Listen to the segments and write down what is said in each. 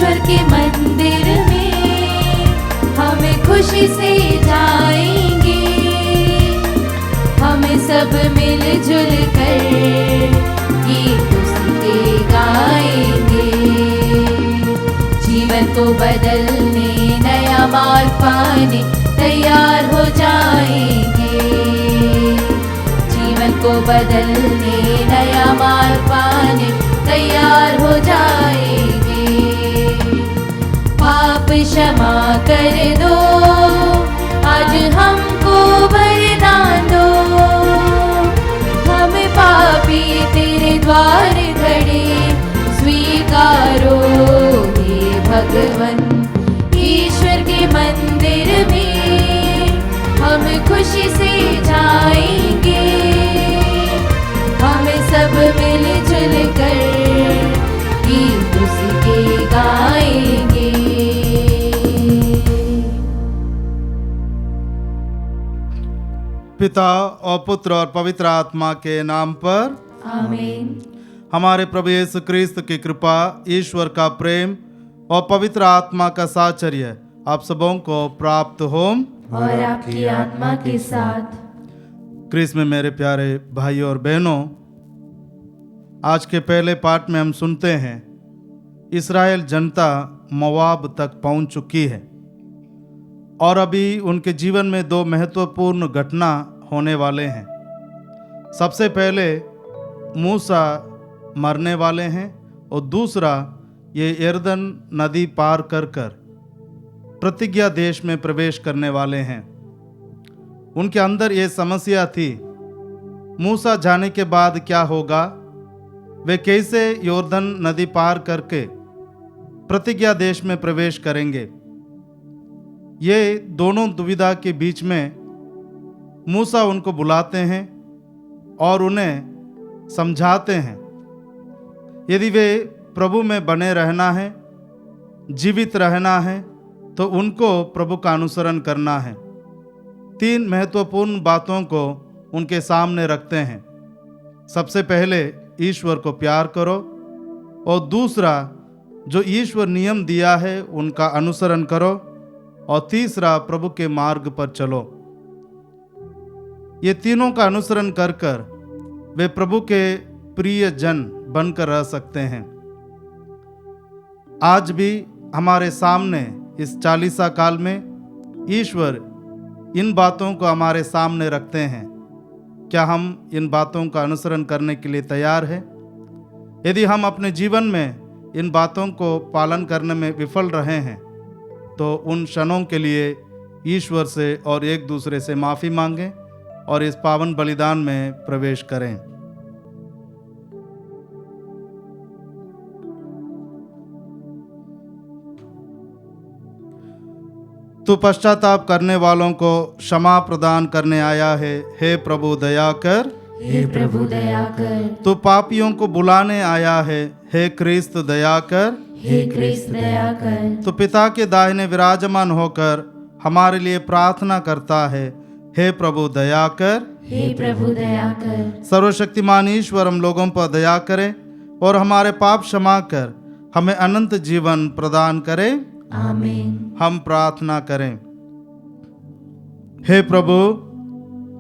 ईश्वर के मंदिर में हमें खुशी से जाएंगे। हमें सब मिलजुल कर गीत उसके गाएंगे। जीवन को बदलने नया मार्ग पाने तैयार हो जाएंगे। जीवन को बदलने नया मार्ग पाने तैयार हो जाएंगे। पाप क्षमा कर दो, आज हमको वरदान दो। हम पापी तेरे द्वार खड़े स्वीकारो हे भगवन। ईश्वर के मंदिर में हम खुशी से जाएंगे। हमें सब मिलजुल कर गीत उसके गाएंगे। पिता और पुत्र और पवित्र आत्मा के नाम पर आमीन। हमारे प्रभु यीशु क्रिस्त की कृपा, ईश्वर का प्रेम और पवित्र आत्मा का साचर्य आप सबों को प्राप्त हो और आपकी आत्मा के साथ। क्रिस्त में मेरे प्यारे भाइयों और बहनों, आज के पहले पाठ में हम सुनते हैं इस्राएल जनता मोआब तक पहुंच चुकी है और अभी उनके जीवन में दो महत्वपूर्ण घटना होने वाले हैं। सबसे पहले मूसा मरने वाले हैं और दूसरा ये यरदन नदी पार कर प्रतिज्ञा देश में प्रवेश करने वाले हैं। उनके अंदर ये समस्या थी, मूसा जाने के बाद क्या होगा, वे कैसे यरदन नदी पार करके प्रतिज्ञा देश में प्रवेश करेंगे। ये दोनों दुविधा के बीच में मूसा उनको बुलाते हैं और उन्हें समझाते हैं यदि वे प्रभु में बने रहना है, जीवित रहना है, तो उनको प्रभु का अनुसरण करना है। तीन महत्वपूर्ण बातों को उनके सामने रखते हैं। सबसे पहले ईश्वर को प्यार करो और दूसरा जो ईश्वर नियम दिया है उनका अनुसरण करो और तीसरा प्रभु के मार्ग पर चलो। ये तीनों का अनुसरण कर वे प्रभु के प्रिय जन बनकर रह सकते हैं। आज भी हमारे सामने इस चालीसा काल में ईश्वर इन बातों को हमारे सामने रखते हैं। क्या हम इन बातों का अनुसरण करने के लिए तैयार हैं? यदि हम अपने जीवन में इन बातों को पालन करने में विफल रहे हैं तो उन क्षणों के लिए ईश्वर से और एक दूसरे से माफ़ी मांगें और इस पावन बलिदान में प्रवेश करें। तू पश्चाताप करने वालों को क्षमा प्रदान करने आया है, हे प्रभु दया कर। हे प्रभु दया कर। तू पापियों को बुलाने आया है, हे क्रिस्त दया कर। हे क्रिस्त दया कर। तू पिता के दाहिने विराजमान होकर हमारे लिए प्रार्थना करता है, हे प्रभु दया कर। हे प्रभु दया कर। सर्वशक्तिमान ईश्वर हम लोगों पर दया करे और हमारे पाप क्षमा कर हमें अनंत जीवन प्रदान करे। आमीन। हम प्रार्थना करें। हे प्रभु,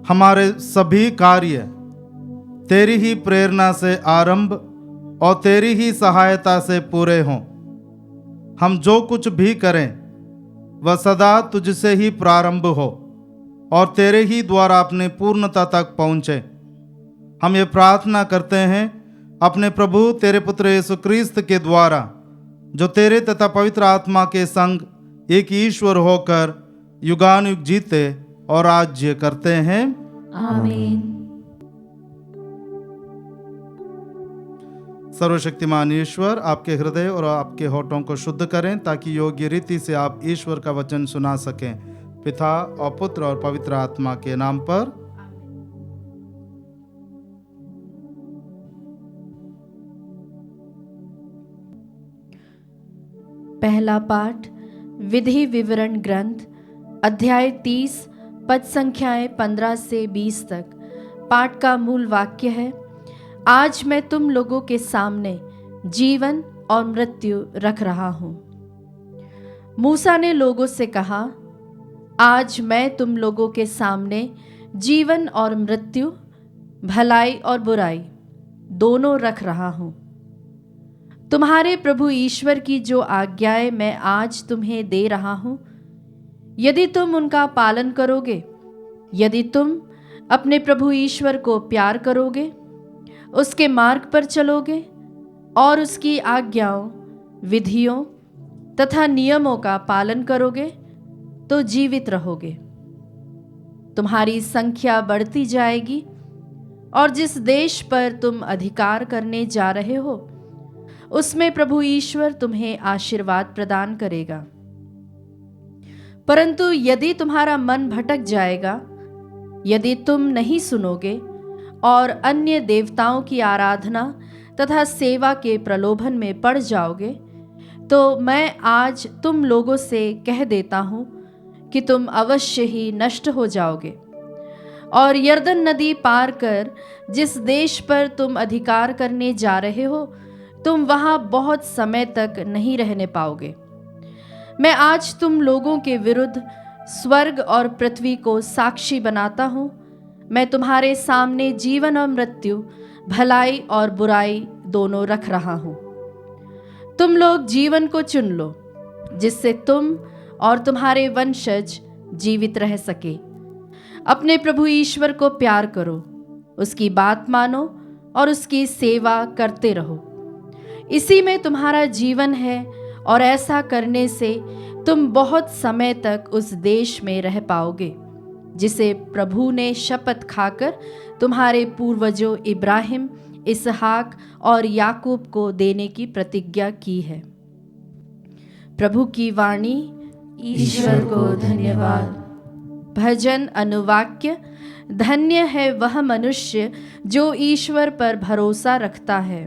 हमारे सभी कार्य तेरी ही प्रेरणा से आरंभ और तेरी ही सहायता से पूरे हों। हम जो कुछ भी करें वह सदा तुझसे ही प्रारंभ हो और तेरे ही द्वारा अपने पूर्णता तक पहुँचे। हम ये प्रार्थना करते हैं अपने प्रभु तेरे पुत्र यीशु क्रिस्त के द्वारा, जो तेरे तथा पवित्र आत्मा के संग एक ईश्वर होकर युगानुयुग जीते और राज्य करते हैं। आमीन। सर्वशक्तिमान ईश्वर आपके हृदय और आपके होठों को शुद्ध करें ताकि योग्य रीति से आप ईश्वर का वचन सुना सकें। पिता और पुत्र और पवित्र आत्मा के नाम पर। पहला पाठ विधि विवरण ग्रंथ अध्याय 30 पद संख्याएं 15 से 20 तक। पाठ का मूल वाक्य है, आज मैं तुम लोगों के सामने जीवन और मृत्यु रख रहा हूँ। मूसा ने लोगों से कहा, आज मैं तुम लोगों के सामने जीवन और मृत्यु, भलाई और बुराई दोनों रख रहा हूं। तुम्हारे प्रभु ईश्वर की जो आज्ञाएं मैं आज तुम्हें दे रहा हूं, यदि तुम उनका पालन करोगे, यदि तुम अपने प्रभु ईश्वर को प्यार करोगे, उसके मार्ग पर चलोगे और उसकी आज्ञाओं, विधियों तथा नियमों का पालन करोगे, तो जीवित रहोगे। तुम्हारी संख्या बढ़ती जाएगी और जिस देश पर तुम अधिकार करने जा रहे हो, उसमें प्रभु ईश्वर तुम्हें आशीर्वाद प्रदान करेगा। परंतु यदि तुम्हारा मन भटक जाएगा, यदि तुम नहीं सुनोगे और अन्य देवताओं की आराधना तथा सेवा के प्रलोभन में पड़ जाओगे, तो मैं आज तुम लोगों से कह देता हूं कि तुम अवश्य ही नष्ट हो जाओगे और यरदन नदी पार कर जिस देश पर तुम अधिकार करने जा रहे हो, तुम वहां बहुत समय तक नहीं रहने पाओगे। मैं आज तुम लोगों के विरुद्ध स्वर्ग और पृथ्वी को साक्षी बनाता हूं। मैं तुम्हारे सामने जीवन और मृत्यु, भलाई और बुराई दोनों रख रहा हूं। तुम लोग जीवन को चुन लो, जिससे तुम और तुम्हारे वंशज जीवित रह सके। अपने प्रभु ईश्वर को प्यार करो, उसकी बात मानो और उसकी सेवा करते रहो। इसी में तुम्हारा जीवन है और ऐसा करने से तुम बहुत समय तक उस देश में रह पाओगे, जिसे प्रभु ने शपथ खाकर तुम्हारे पूर्वजों इब्राहिम, इसहाक और याकूब को देने की प्रतिज्ञा की है। प्रभु की वाणी। ईश्वर को धन्यवाद। भजन अनुवाक्य। धन्य है वह मनुष्य जो ईश्वर पर भरोसा रखता है।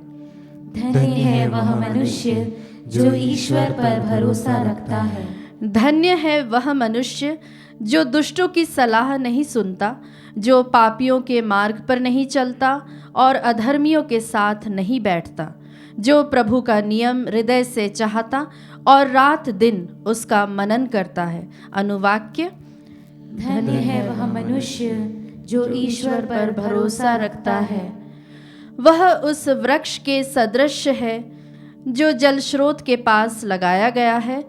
धन्य है वह मनुष्य जो ईश्वर पर भरोसा रखता है। धन्य है वह मनुष्य जो दुष्टों की सलाह नहीं सुनता, जो पापियों के मार्ग पर नहीं चलता और अधर्मियों के साथ नहीं बैठता, जो प्रभु का नियम हृदय से चाहता और रात दिन उसका मनन करता है। अनुवाक्य। धन्य है वह मनुष्य जो ईश्वर पर भरोसा रखता है। वह उस वृक्ष के सदृश है जो जल स्रोत के पास लगाया गया है,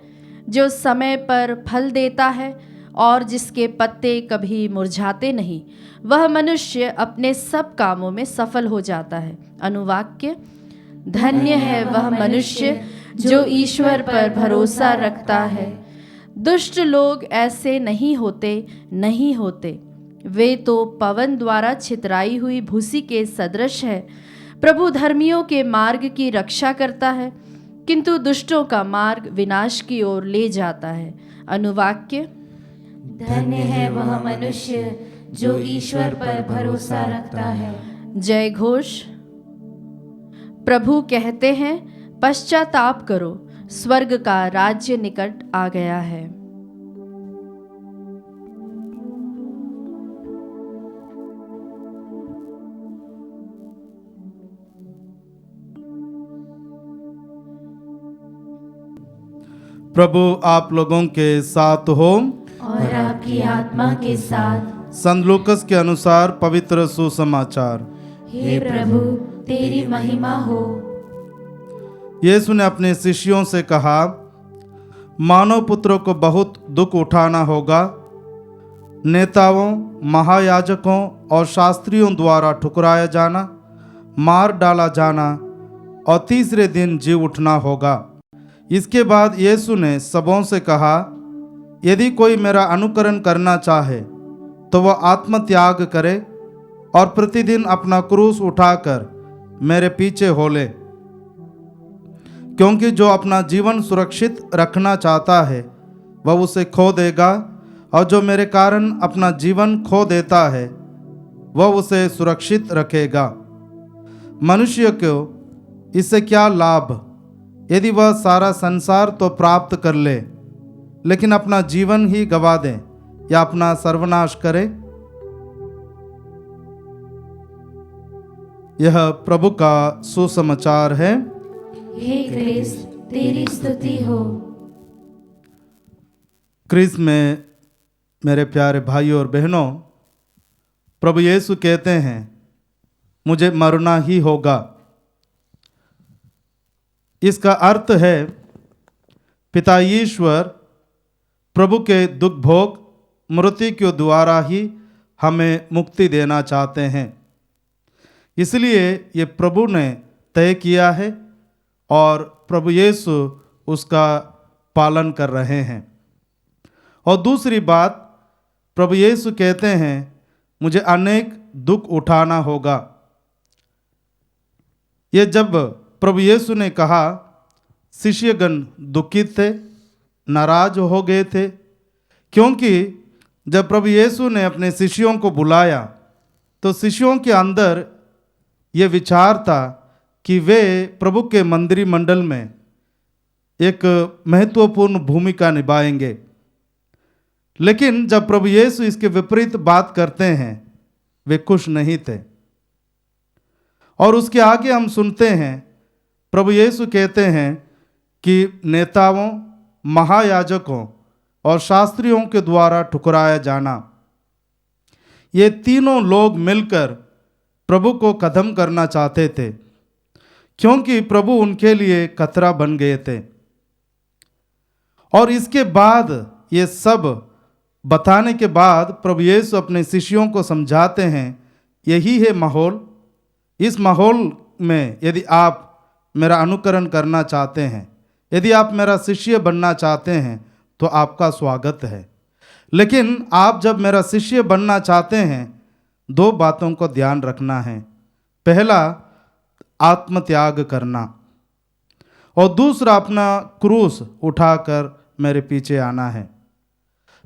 जो समय पर फल देता है और जिसके पत्ते कभी मुरझाते नहीं। वह मनुष्य अपने सब कामों में सफल हो जाता है। अनुवाक्य। धन्य है वह मनुष्य जो ईश्वर पर भरोसा रखता है। दुष्ट लोग ऐसे नहीं होते। वे तो पवन द्वारा छितराई हुई भूसी के सदृश है। प्रभु धर्मियों के मार्ग की रक्षा करता है, किंतु दुष्टों का मार्ग विनाश की ओर ले जाता है। अनुवाक्य। धन्य है वह मनुष्य जो ईश्वर पर भरोसा रखता है। जय घोष। प्रभु कहते हैं, पश्चाताप करो, स्वर्ग का राज्य निकट आ गया है। प्रभु आप लोगों के साथ हो और आपकी आत्मा के साथ। संत लूकस के अनुसार पवित्र सुसमाचार। हे प्रभु तेरी महिमा हो। यीशु ने अपने शिष्यों से कहा, मानव पुत्रों को बहुत दुख उठाना होगा। नेताओं, महायाजकों और शास्त्रियों द्वारा ठुकराया जाना, मार डाला जाना और तीसरे दिन जी उठना होगा। इसके बाद यीशु ने सबों से कहा, यदि कोई मेरा अनुकरण करना चाहे तो वह आत्मत्याग करे और प्रतिदिन अपना क्रूस उठाकर मेरे पीछे हो ले। क्योंकि जो अपना जीवन सुरक्षित रखना चाहता है वह उसे खो देगा, और जो मेरे कारण अपना जीवन खो देता है वह उसे सुरक्षित रखेगा। मनुष्य को इससे क्या लाभ यदि वह सारा संसार तो प्राप्त कर ले, लेकिन अपना जीवन ही गवा दे या अपना सर्वनाश करे। यह प्रभु का सुसमाचार है। हे क्रिस्त तेरी स्तुति हो। क्रिस में मेरे प्यारे भाइयों और बहनों, प्रभु यीशु कहते हैं मुझे मरना ही होगा। इसका अर्थ है पिता ईश्वर प्रभु के दुख भोग मृत्यु के द्वारा ही हमें मुक्ति देना चाहते हैं। इसलिए ये प्रभु ने तय किया है और प्रभु यीशु उसका पालन कर रहे हैं। और दूसरी बात, प्रभु यीशु कहते हैं मुझे अनेक दुख उठाना होगा। ये जब प्रभु यीशु ने कहा, शिष्यगण दुखित थे, नाराज हो गए थे, क्योंकि जब प्रभु यीशु ने अपने शिष्यों को बुलाया तो शिष्यों के अंदर ये विचार था कि वे प्रभु के मंदिर मंडल में एक महत्वपूर्ण भूमिका निभाएंगे। लेकिन जब प्रभु यीशु इसके विपरीत बात करते हैं, वे खुश नहीं थे। और उसके आगे हम सुनते हैं प्रभु यीशु कहते हैं कि नेताओं, महायाजकों और शास्त्रियों के द्वारा ठुकराया जाना, ये तीनों लोग मिलकर प्रभु को खत्म करना चाहते थे, क्योंकि प्रभु उनके लिए खतरा बन गए थे। और इसके बाद ये सब बताने के बाद प्रभु यीशु अपने शिष्यों को समझाते हैं, यही है माहौल। इस माहौल में यदि आप मेरा अनुकरण करना चाहते हैं, यदि आप मेरा शिष्य बनना चाहते हैं, तो आपका स्वागत है। लेकिन आप जब मेरा शिष्य बनना चाहते हैं, दो बातों को ध्यान रखना है। पहला, आत्मत्याग करना, और दूसरा अपना क्रूस उठाकर मेरे पीछे आना है।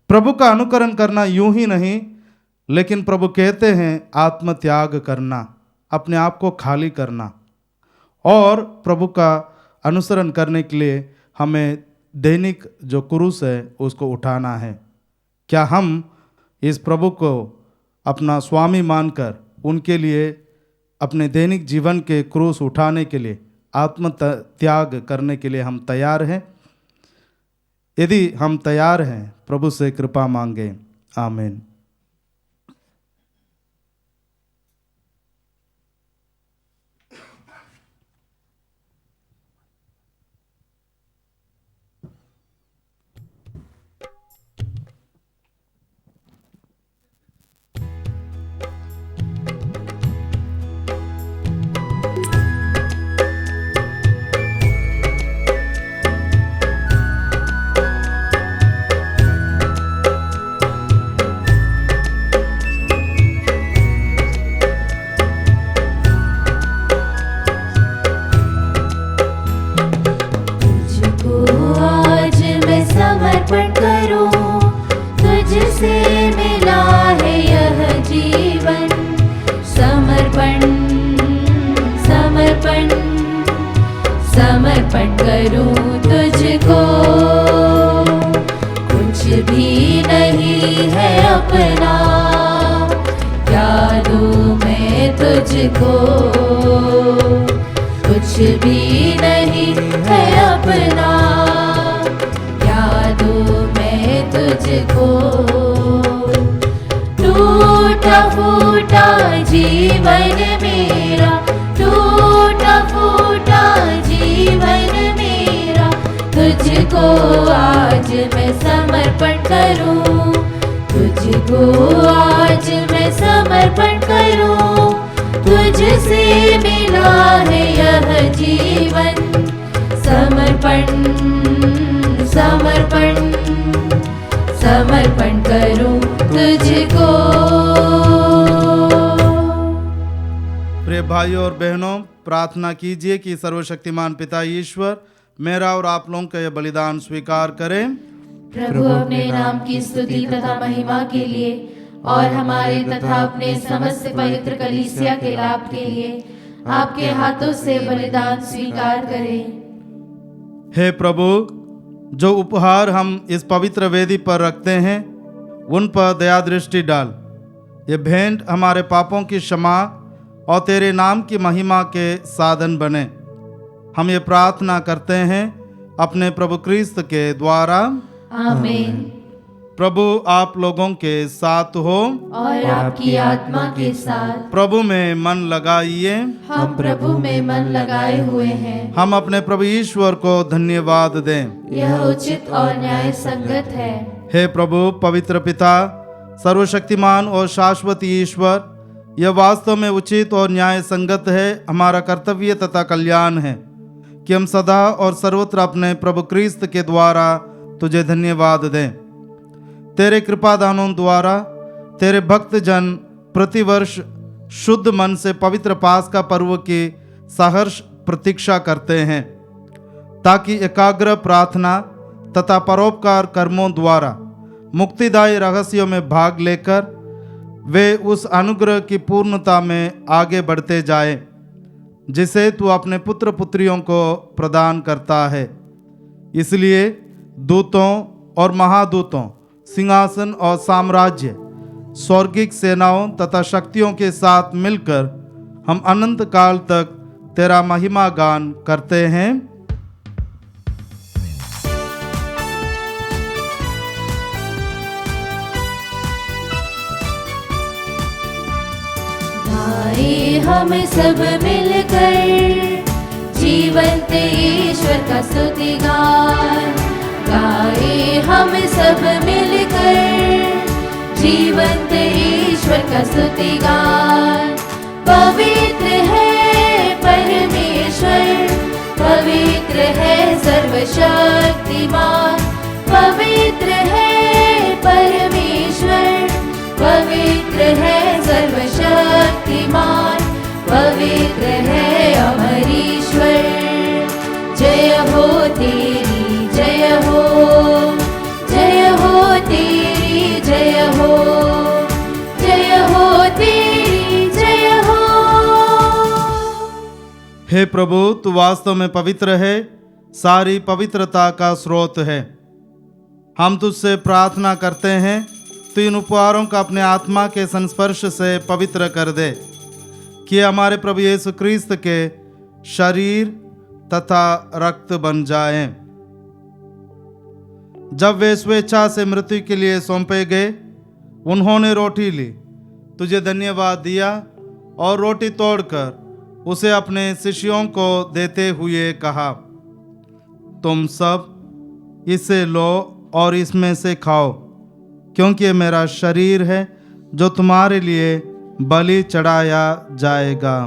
प्रभु का अनुकरण करना यूं ही नहीं, लेकिन प्रभु कहते हैं आत्मत्याग करना, अपने आप को खाली करना। और प्रभु का अनुसरण करने के लिए हमें दैनिक जो क्रूस है उसको उठाना है। क्या हम इस प्रभु को अपना स्वामी मानकर उनके लिए अपने दैनिक जीवन के क्रूस उठाने के लिए, आत्म त्याग करने के लिए हम तैयार हैं? यदि हम तैयार हैं, प्रभु से कृपा मांगे। आमीन। समर्पण करूं, तुझसे मिला है यह जीवन। समर्पण समर्पण समर्पण करूं तुझको, कुछ भी नहीं है अपना, क्या दूं मैं तुझको। कुछ भी नहीं है अपना, तुझको। टूटा फूटा जीवन मेरा, टूटा फूटा जीवन मेरा, तुझको आज मैं समर्पण करूं। तुझको आज मैं समर्पण करूं, तुझसे मिला है यह जीवन। समर्पण समर्पण समर्पण करूं तुझको। प्रिय भाइयों और बहनों, प्रार्थना कीजिए कि सर्वशक्तिमान पिता ईश्वर मेरा और आप लोगों का यह बलिदान स्वीकार करें। प्रभु अपने नाम की स्तुति तथा महिमा के लिए और हमारे तथा अपने समस्त पवित्र कलीसिया के लाभ के लिए आपके हाथों से बलिदान स्वीकार करें। हे प्रभु, जो उपहार हम इस पवित्र वेदी पर रखते हैं उन पर दया दृष्टि डाल। ये भेंट हमारे पापों की क्षमा और तेरे नाम की महिमा के साधन बने। हम ये प्रार्थना करते हैं अपने प्रभु क्रिस्त के द्वारा। आमीन। प्रभु आप लोगों के साथ हो। और आपकी आत्मा के साथ। प्रभु में मन लगाइए। हम प्रभु में मन लगाए हुए हैं। हम अपने प्रभु ईश्वर को धन्यवाद दें। यह उचित और न्याय संगत है। हे प्रभु पवित्र पिता, सर्वशक्तिमान और शाश्वत ईश्वर, यह वास्तव में उचित और न्याय संगत है, हमारा कर्तव्य तथा कल्याण है कि हम सदा और सर्वत्र अपने प्रभु क्रिस्त के द्वारा तुझे धन्यवाद दें। तेरे कृपादानों द्वारा तेरे भक्त जन प्रतिवर्ष शुद्ध मन से पवित्र पास्का पर्व की सहर्ष प्रतीक्षा करते हैं, ताकि एकाग्र प्रार्थना तथा परोपकार कर्मों द्वारा मुक्तिदायी रहस्यों में भाग लेकर वे उस अनुग्रह की पूर्णता में आगे बढ़ते जाएं, जिसे तू अपने पुत्र पुत्रियों को प्रदान करता है। इसलिए दूतों और महादूतों, सिंहासन और साम्राज्य, स्वर्गिक सेनाओं तथा शक्तियों के साथ मिलकर हम अनंत काल तक तेरा महिमा गान करते हैं। गाए हम सब मिलकर जीवंत ईश्वर का स्तुति गान। गाए हम सब मिलकर जीवंत ईश्वर का स्तुति गान। पवित्र है परमेश्वर, पवित्र है सर्वशक्तिमान। पवित्र है परमेश्वर, पवित्र है सर्वशक्तिमान। पवित्र है अमर ईश्वर। जय हो तेरी जय हो, जय हो तेरी जय हो, जय हो तेरी जय हो। हे प्रभु, तू वास्तव में पवित्र है, सारी पवित्रता का स्रोत है। हम तुझसे प्रार्थना करते हैं, तू इन उपहारों का अपने आत्मा के संस्पर्श से पवित्र कर दे, कि हमारे प्रभु यीशु क्रिस्त के शरीर तथा रक्त बन जाएं। जब वे स्वेच्छा से मृत्यु के लिए सौंपे गए, उन्होंने रोटी ली, तुझे धन्यवाद दिया और रोटी तोड़कर उसे अपने शिष्यों को देते हुए कहा, तुम सब इसे लो और इसमें से खाओ, क्योंकि ये मेरा शरीर है जो तुम्हारे लिए बलि चढ़ाया जाएगा।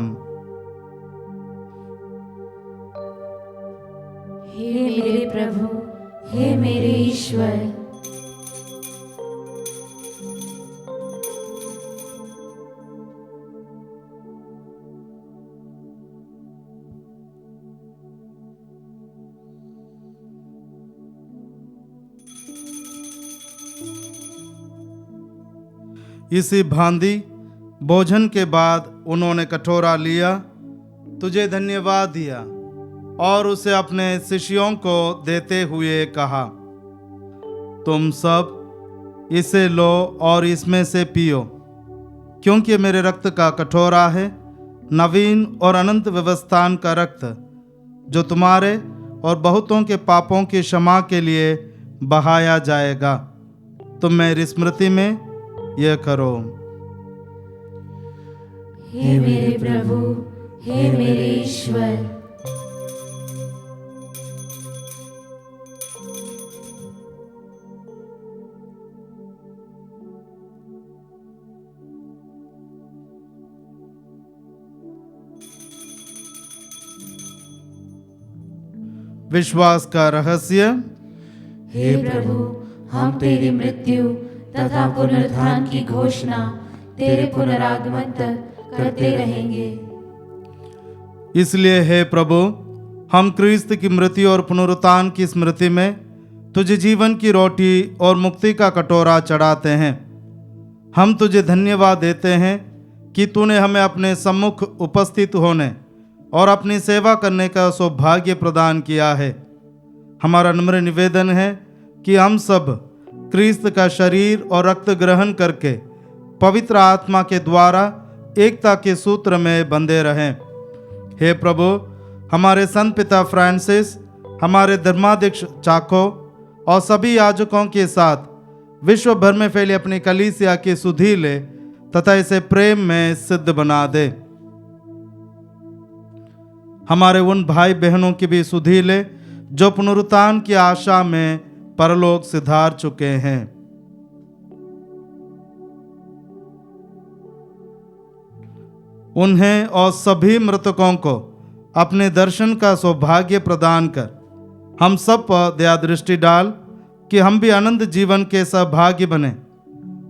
हे मेरे प्रभु, हे मेरे ईश्वर। इसी भांति भोजन के बाद उन्होंने कटोरा लिया, तुझे धन्यवाद दिया और उसे अपने शिष्यों को देते हुए कहा, तुम सब इसे लो और इसमें से पियो, क्योंकि मेरे रक्त का कटोरा है, नवीन और अनंत व्यवस्थान का रक्त, जो तुम्हारे और बहुतों के पापों की क्षमा के लिए बहाया जाएगा। तुम मेरी स्मृति में यह करो। हे मेरे प्रभु, हे मेरे ईश्वर। विश्वास का रहस्य। हे प्रभु, हम तेरी मृत्यु तथा पुनरुत्थान की घोषणा तेरे पुनरागमन तक करते रहेंगे। इसलिए हे प्रभु, हम क्रिस्त की मृत्यु और पुनरुत्थान की स्मृति में तुझे जीवन की रोटी और मुक्ति का कटोरा चढ़ाते हैं। हम तुझे धन्यवाद देते हैं कि तूने हमें अपने सम्मुख उपस्थित होने और अपनी सेवा करने का सौभाग्य प्रदान किया है। हमारा नम्र निवेदन है कि हम सब क्रिस्त का शरीर और रक्त ग्रहण करके पवित्र आत्मा के द्वारा एकता के सूत्र में बंधे रहें। हे प्रभु, हमारे संत पिता फ्रांसिस, हमारे धर्माध्यक्ष चाको और सभी याजकों के साथ विश्व भर में फैली अपनी कलीसिया की सुधि ले तथा इसे प्रेम में सिद्ध बना दे। हमारे उन भाई बहनों की भी सुधि ले जो पुनरुत्थान की आशा में परलोक सिधार चुके हैं। उन्हें और सभी मृतकों को अपने दर्शन का सौभाग्य प्रदान कर हम सब पर दया दृष्टि डाल कि हम भी अनंत जीवन के सहभागी बने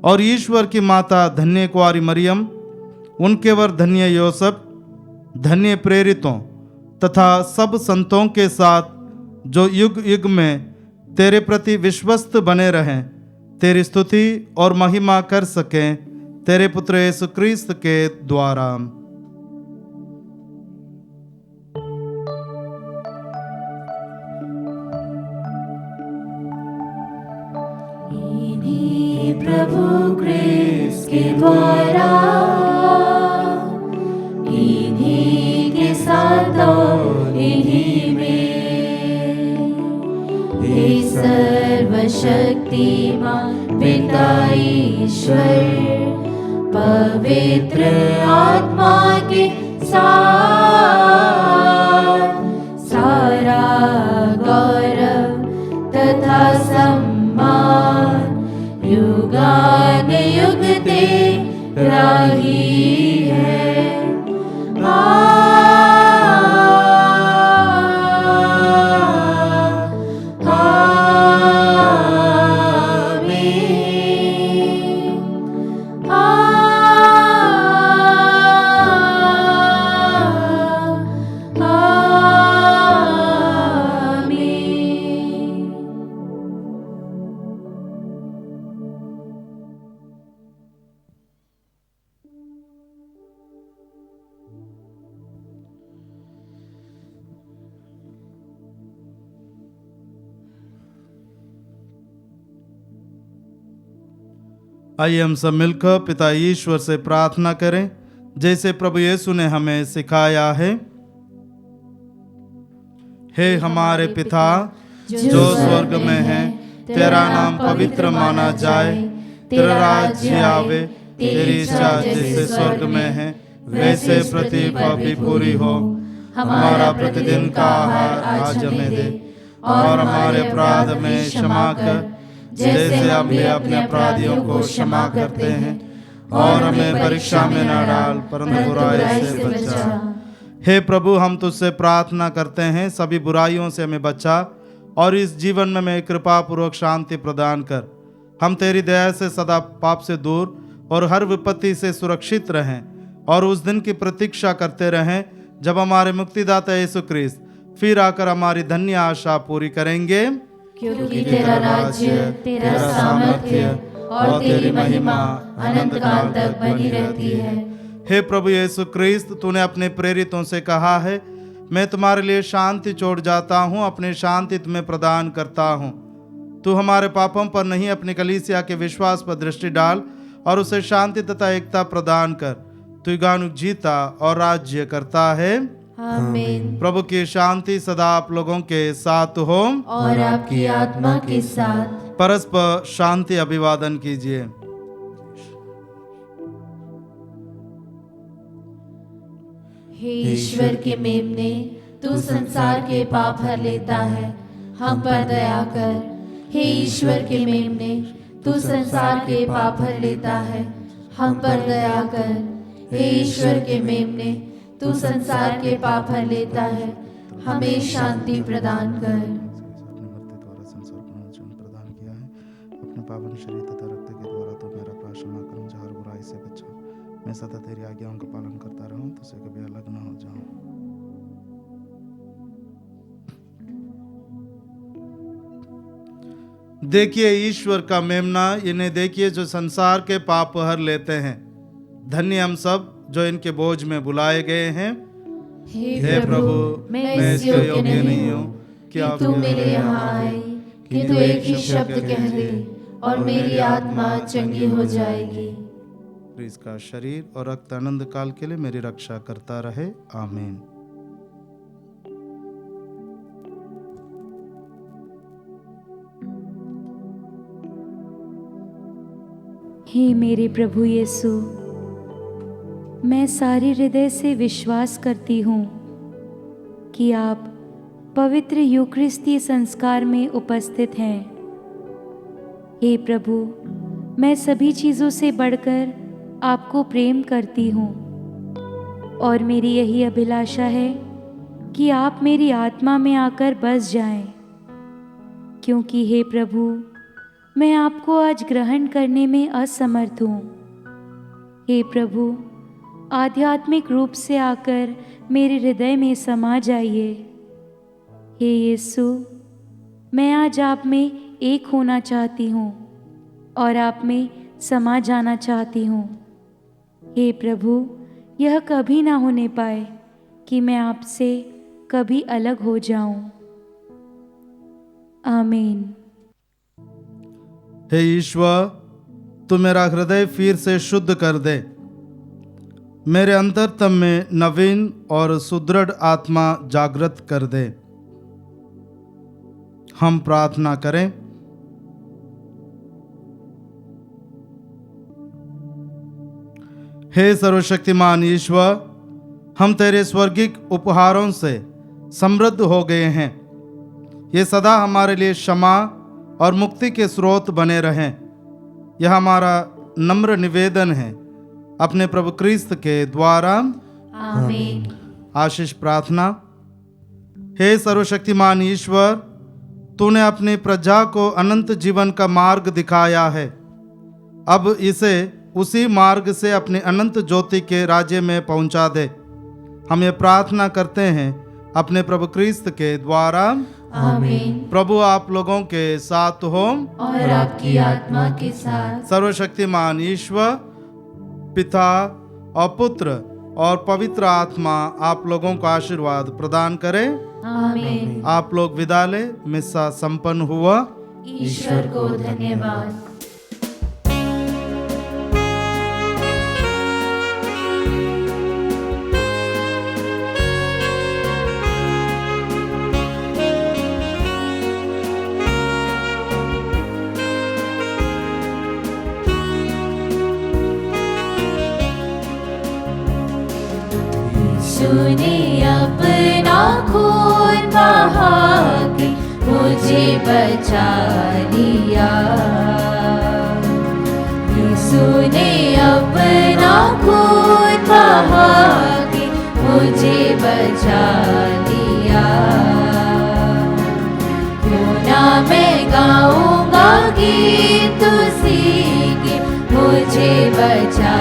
और ईश्वर की माता धन्य कुंवारी मरियम, उनके वर धन्य योसेफ, धन्य प्रेरितों तथा सब संतों के साथ जो युग युग में तेरे प्रति विश्वस्त बने रहें, तेरी स्तुति और महिमा कर सकें, तेरे पुत्र यीशु क्रिस्त के द्वारा। इन्हीं प्रभु क्रिस्त के द्वारा, इन्हीं के साथ और इन्हीं में हे सर्वशक्तिमान पिता ईश्वर पवित्र आत्मा के साथ सारा गौरव तथा सम्मान युगान युग तेरा ही है। आइए हम सब मिलकर पिता ईश्वर से प्रार्थना करें जैसे प्रभु यीशु ने हमें सिखाया है। हे हमारे पिता जो स्वर्ग में है, तेरा नाम पवित्र माना जाए, तेरा राज्य आवे, तेरी इच्छा जैसे स्वर्ग में है वैसे पृथ्वी पर भी पूरी हो। हमारा प्रतिदिन का आहार आज हमें दे और हमारे अपराध में क्षमा कर जैसे हम भी अपने अपराधियों को क्षमा करते हैं, और हमें परीक्षा में न डाल परंतु बुराई से बचा। हे प्रभु, हम तुझसे प्रार्थना करते हैं सभी बुराइयों से हमें बचा और इस जीवन में हमें कृपा पूर्वक शांति प्रदान कर। हम तेरी दया से सदा पाप से दूर और हर विपत्ति से सुरक्षित रहें और उस दिन की प्रतीक्षा करते रहें जब हमारे मुक्तिदाता यीशु क्रिस्त फिर आकर हमारी धन्य आशा पूरी करेंगे। क्योंकि तेरा राज्य, तेरा सामर्थ्य और तेरी महिमा अनंत काल तक बनी रहती है। हे प्रभु यीशु क्रिस्त, तूने अपने प्रेरितों से कहा है, मैं तुम्हारे लिए शांति छोड़ जाता हूँ, अपनी शांति तुम्हें प्रदान करता हूँ। तू हमारे पापों पर नहीं अपनी कलीसिया के विश्वास पर दृष्टि डाल और उसे शांति तथा एकता प्रदान कर। तू युगानुग जीता और राज्य करता है। आमीन। प्रभु की शांति सदा आप लोगों के साथ हो और आपकी आत्मा के साथ। परस्पर शांति अभिवादन कीजिए। हे ईश्वर के मेमने, तू संसार के पाप हर लेता है, हम पर दया कर। हे ईश्वर के मेमने, तू संसार के पाप हर लेता है, हम पर दया कर। हे ईश्वर के मेमने, तू संसार के पाप हर लेता है, हमें शांति प्रदान कर। प्रदान किया है, अपने पावन शरीर तथा रक्त के द्वारा तो मेरा अपराध क्षमा कर, मुझे हर बुराई से बचा। मैं सदा तेरी आज्ञाओं का पालन करता रहूं, तुझसे कभी अलग न हो जाऊं। देखिए ईश्वर का मेमना, इन्हें देखिए जो संसार के पाप हर लेते हैं। धन्य हम सब जो इनके बोझ में बुलाए गए हैं। हे प्रभु, मैं इसके योग्य नहीं हूँ कि तू मेरे यहाँ आए, कि तू एक ही शब्द कह दे और मेरी आत्मा चंगी हो जाएगी। इसका शरीर और रक्त अनंत काल के लिए मेरी रक्षा करता रहे। आमीन। हे मेरे प्रभु यीशु, मैं सारे हृदय से विश्वास करती हूँ कि आप पवित्र यूकरिस्तीय संस्कार में उपस्थित हैं। हे प्रभु, मैं सभी चीज़ों से बढ़कर आपको प्रेम करती हूँ और मेरी यही अभिलाषा है कि आप मेरी आत्मा में आकर बस जाएं, क्योंकि हे प्रभु, मैं आपको आज ग्रहण करने में असमर्थ हूँ। हे प्रभु, आध्यात्मिक रूप से आकर मेरे हृदय में समा जाइए। हे यीशु, मैं आज आप में एक होना चाहती हूँ और आप में समा जाना चाहती हूँ। हे प्रभु, यह कभी ना होने पाए कि मैं आपसे कभी अलग हो जाऊं। आमीन। हे ईश्वर, तू मेरा हृदय फिर से शुद्ध कर दे, मेरे अंतरतम में नवीन और सुदृढ़ आत्मा जागृत कर दे। हम प्रार्थना करें। हे सर्वशक्तिमान ईश्वर, हम तेरे स्वर्गिक उपहारों से समृद्ध हो गए हैं। ये सदा हमारे लिए क्षमा और मुक्ति के स्रोत बने रहें। यह हमारा नम्र निवेदन है अपने प्रभु क्रिस्त के द्वारा। आमीन। आशीष प्रार्थना। हे सर्वशक्तिमान ईश्वर, तूने अपनी प्रजा को अनंत जीवन का मार्ग दिखाया है। अब इसे उसी मार्ग से अपने अनंत ज्योति के राज्य में पहुंचा दे। हम ये प्रार्थना करते हैं अपने प्रभु क्रिस्त के द्वारा। आमीन। प्रभु आप लोगों के साथ हो और आपकी आत्मा के साथ। सर्वशक्तिमान ईश्वर पिता और पुत्र और पवित्र आत्मा आप लोगों को आशीर्वाद प्रदान करे। आमीन। आप लोग विदा ले। मिस्सा संपन्न हुआ। ईश्वर को धन्यवाद। तूने अपना खून बहा के मुझे बचा लिया। यीशु ने अपना खून बहा के मुझे बचा लिया। क्यों ना मैं गाऊंगा गीत उसी के मुझे बचा